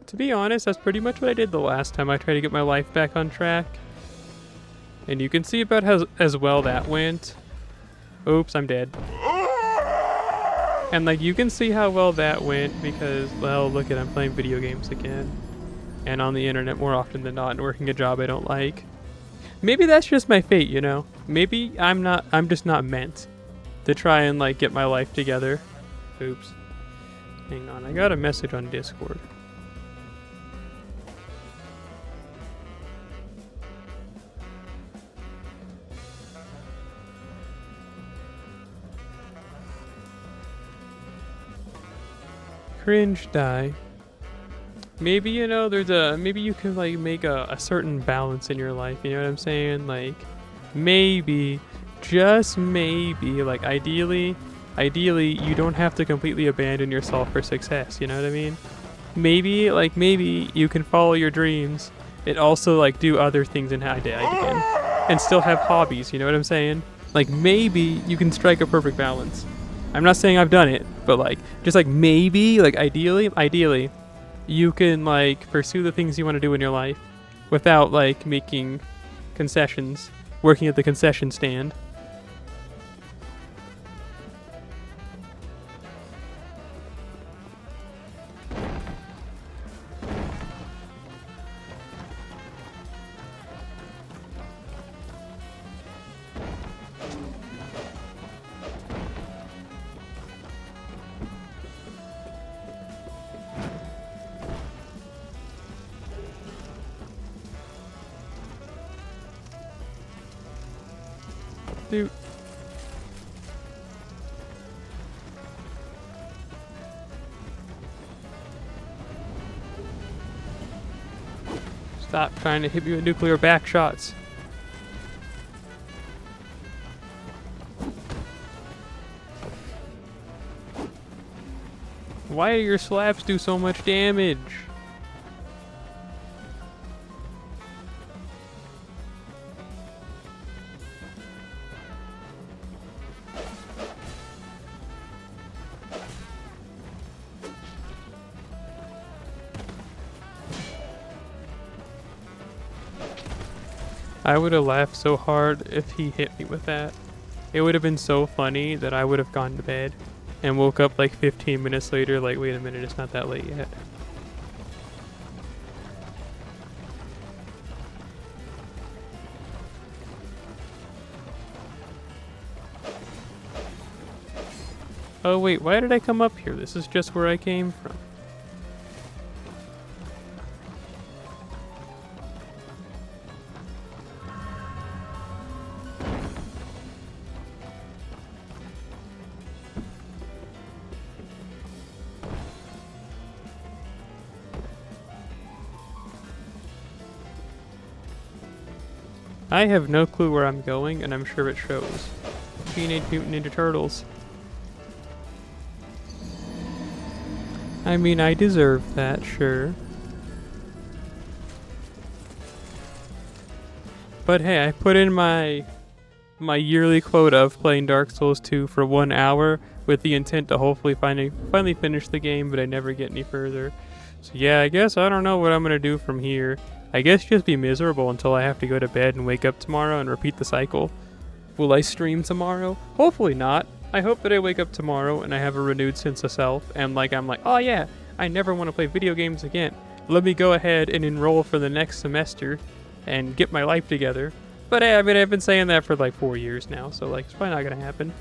S1: To be honest, that's pretty much what I did the last time I tried to get my life back on track. And you can see about how as well that went. Oops, I'm dead. And like you can see how well that went because, well, look at, I'm playing video games again. And on the internet more often than not and working a job I don't like. Maybe that's just my fate, you know? Maybe I'm just not meant to try and like get my life together. Oops. Hang on, I got a message on Discord. Cringe die. Maybe, you know, maybe you can like make a certain balance in your life, you know what I'm saying? Like, maybe, just maybe, like ideally, you don't have to completely abandon yourself for success, you know what I mean? Maybe you can follow your dreams and also like do other things and and still have hobbies, you know what I'm saying? Like maybe you can strike a perfect balance. I'm not saying I've done it, but like, just like maybe, like ideally, you can like pursue the things you want to do in your life without like making concessions, working at the concession stand. Dude. Stop trying to hit me with nuclear back shots. Why do your slabs do so much damage? I would have laughed so hard if he hit me with that. It would have been so funny that I would have gone to bed and woke up like 15 minutes later like, wait a minute, it's not that late yet. Oh wait, why did I come up here? This is just where I came from. I have no clue where I'm going, and I'm sure it shows. Teenage Mutant Ninja Turtles. I mean, I deserve that, sure. But hey, I put in my yearly quota of playing Dark Souls 2 for 1 hour with the intent to hopefully finally finish the game, but I never get any further. So yeah, I guess I don't know what I'm gonna do from here. I guess just be miserable until I have to go to bed and wake up tomorrow and repeat the cycle. Will I stream tomorrow? Hopefully not. I hope that I wake up tomorrow and I have a renewed sense of self and I'm like, oh yeah, I never want to play video games again. Let me go ahead and enroll for the next semester and get my life together. But hey, I mean, I've been saying that for like 4 years now, so like it's probably not gonna happen.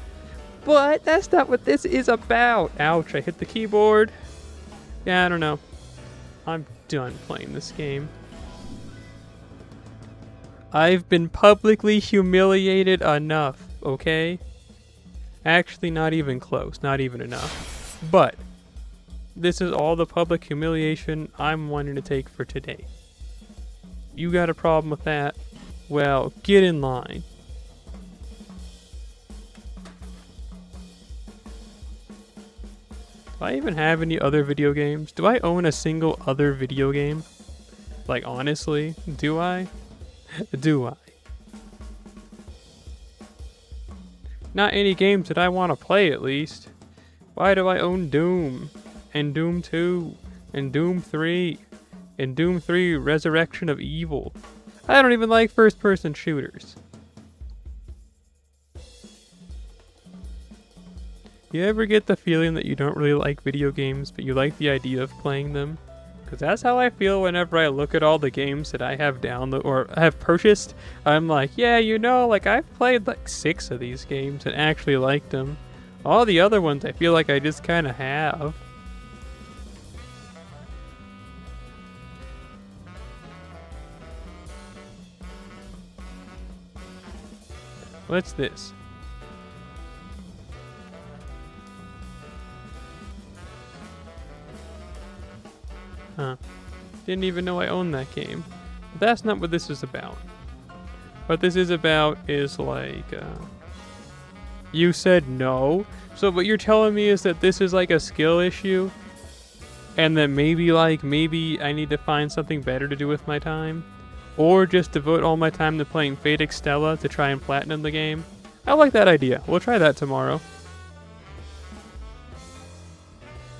S1: But that's not what this is about. Ouch, I hit the keyboard. Yeah, I don't know. I'm done playing this game. I've been publicly humiliated enough, okay? Actually, not even close, not even enough. But this is all the public humiliation I'm wanting to take for today. You got a problem with that? Well, get in line. Do I even have any other video games? Do I own a single other video game? Like, honestly, do I? Do I? Not any games that I want to play, at least. Why do I own Doom? And Doom 2? And Doom 3? And Doom 3 Resurrection of Evil? I don't even like first-person shooters. You ever get the feeling that you don't really like video games, but you like the idea of playing them? Because that's how I feel whenever I look at all the games that I have downloaded or have purchased. I'm like, yeah, you know, like I've played like 6 of these games and actually liked them. All the other ones I feel like I just kind of have. What's this? Huh. Didn't even know I owned that game. But that's not what this is about. What this is about is like, you said no? So what you're telling me is that this is like a skill issue? And that maybe I need to find something better to do with my time? Or just devote all my time to playing Fate Extella to try and platinum the game? I like that idea. We'll try that tomorrow.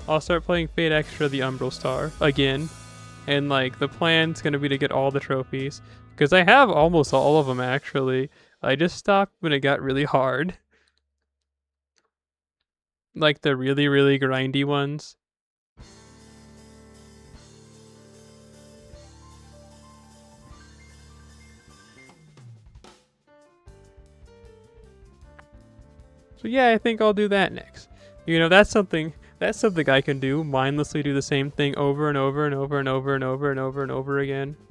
S1: I'll start playing Fate Extra the Umbral Star again. And like the plan's gonna be to get all the trophies. Because I have almost all of them actually. I just stopped when it got really hard. Like the really, really grindy ones. So yeah, I think I'll do that next. You know, that's something I can do. Mindlessly do the same thing over and over and over and over and over and over and over again. You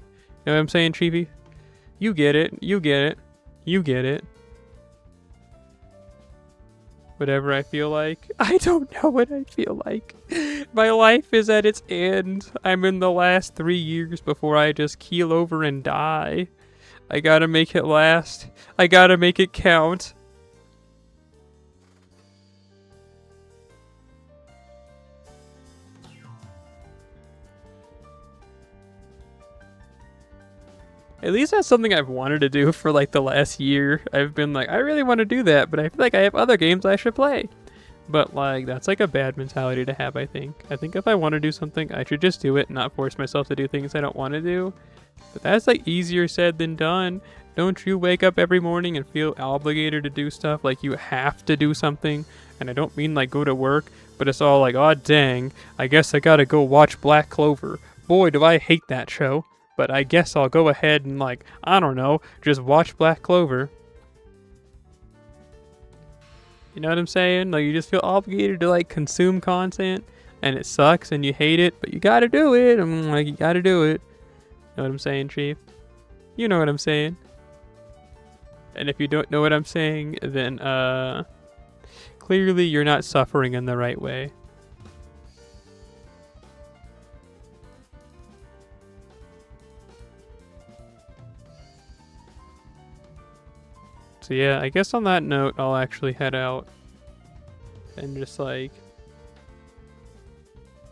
S1: know what I'm saying, Chiefy? You get it. You get it. You get it. whatever I feel like. I don't know what I feel like. My life is at its end. I'm in the last 3 years before I just keel over and die. I gotta make it last. I gotta make it count. At least that's something I've wanted to do for like the last year. I've been like, I really want to do that, but I feel like I have other games I should play. But like, that's like a bad mentality to have, I think. I think if I want to do something, I should just do it and not force myself to do things I don't want to do. But that's like easier said than done. Don't you wake up every morning and feel obligated to do stuff like you have to do something? And I don't mean like go to work, but it's all like, oh dang, I guess I gotta go watch Black Clover. Boy, do I hate that show. But I guess I'll go ahead and like, I don't know, just watch Black Clover. You know what I'm saying? Like you just feel obligated to like consume content and it sucks and you hate it, but you gotta do it. I'm like, you gotta do it. Know what I'm saying, Chief? You know what I'm saying. And if you don't know what I'm saying, then clearly you're not suffering in the right way. So yeah, I guess on that note, I'll actually head out and just like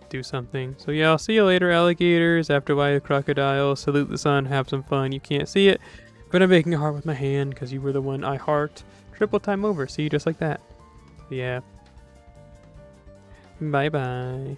S1: do something. So yeah, I'll see you later, alligators. After by the crocodile, salute the sun, have some fun. You can't see it, but I'm making a heart with my hand because you were the one I heart. Triple time over. See you just like that. Yeah. Bye bye.